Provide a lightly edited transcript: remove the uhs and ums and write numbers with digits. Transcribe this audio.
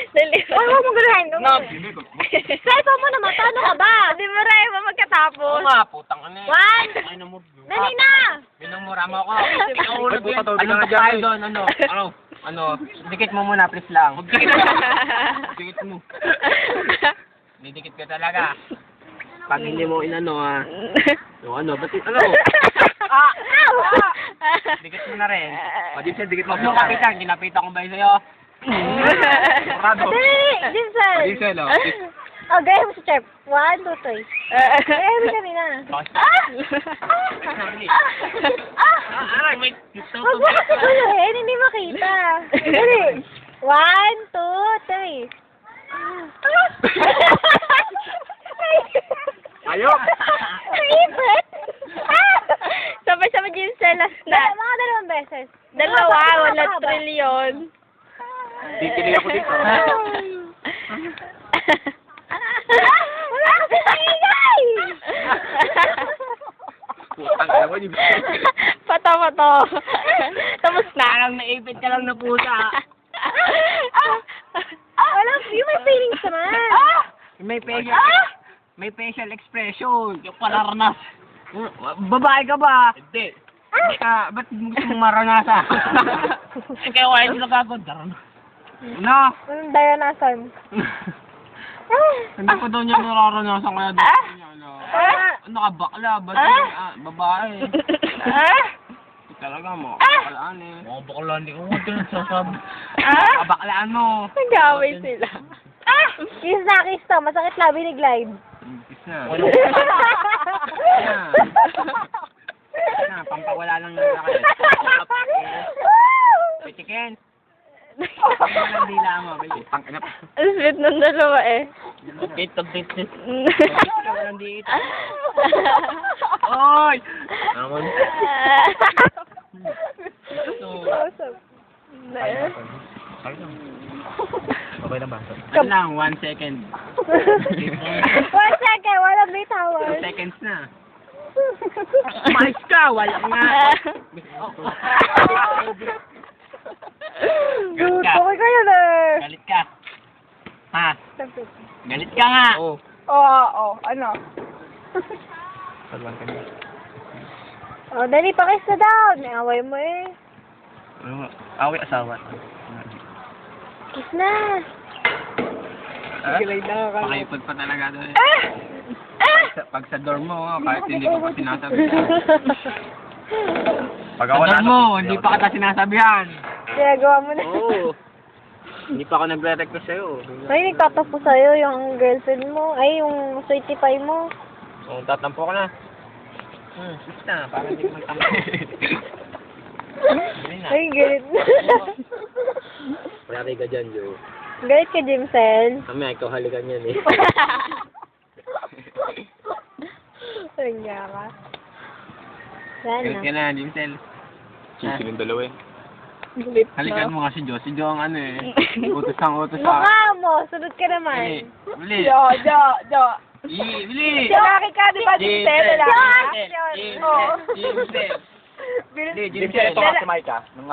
Dali. Huwag mo ganahin. Cellphone mo naman, ano ka ba? Di mo rin mo magkatapos. Oo nga, putang ano eh. One. Ay, namur. Dali na! Minumura mo ako. Ay, puta, tawag Anong ka dyan, tayo doon? Ano? Dikit mo muna, please lang. Dikit mo. Didikit ka talaga. Pag hindi mo inano yung ba't dikit mo na rin. Madipsel, dikit mo. Huwag mo kapitan, ginapitan ko ba yun sa'yo? Murado. Dali! Jinsel! Madipsel, oh. Oh, gaya mo si Chef. 1, 2, 3. Gaya mo kanina. Wait. Huwag mo kasi guluhin, hindi makita. Dali. 1, 2, 3. Ayok! Naipit! Sabay-sabay Jinsel, last na. Mga dalawang beses. Dalawa, wala trilyon. Dikilig ako dito. Wala kasi ingay! Putang ina mo, di ba? Pato. Tapos na. Parang naipit ka lang na pusa. Wala, yung may feelings naman. May facial expression. Yung palarnas. Babae ka ba? Hindi. Ba't gusto mong maranasan? Kaya wala sila kagod. Ano? Anong dayanasan? Hindi ko daw niya nararanasan kaya daw niya. Ano ka bakla? Ba't babae? Talaga mo. Baklaan eh. Mga baklaan hindi ko nagsasabi. Baklaan mo. Nag-away sila. Kiss na kiss to. Masakit labi ni Glide. Kiss na. Pampawala lang yung laki. Pitikin. Pitikin lang dila mo. Putang ina. Ang sweet ng dalawa eh. Dito. Pitikin lang dito. Oy! Naman. Okay na ba? Ano lang, 1 second. 1 second, wala bitawan. 2 seconds na. Mais ka, wala nga. Good, okay kayo na. Galit ka. Ha? Galit ka nga. Oo. Oo, ano? Salwan ka niya. Oh, dali, pakis na daw. Naaway mo eh. Away asawa. Kiss na. Pakipod pa talaga doon. Pag sa dorm mo, kahit hindi ko pa sinasabi. Pag Sa ako dorm mo, hindi pa kita sinasabihan. Kaya gawa mo na. Oo. Hindi pa ako nagre-request sa'yo. Ay, nagtatapo sa'yo yung girlfriend mo. Ay, yung sweetie pie mo. So, tatampo ko na. Sis na, para hindi ko magtampo. Hindi na. Ay, galit. Pare ka dyan, Joe. Galit ka, Jimsel. Kami, ikaw halikan yan eh. Kanya ka. Galit ka Sana. na, Jimsel. Sisi ng dalawa eh. Galit Halikan mo nga si Joe. Si Joe ang ano eh. Utos sa... Mukha mo, sunod ka naman. Bili. Jo. Bili. Lalaki ka, di ba, Jimsel? Lalaki. Jimsel. Jimsel. Jimsel, ito nga si Maika. Nung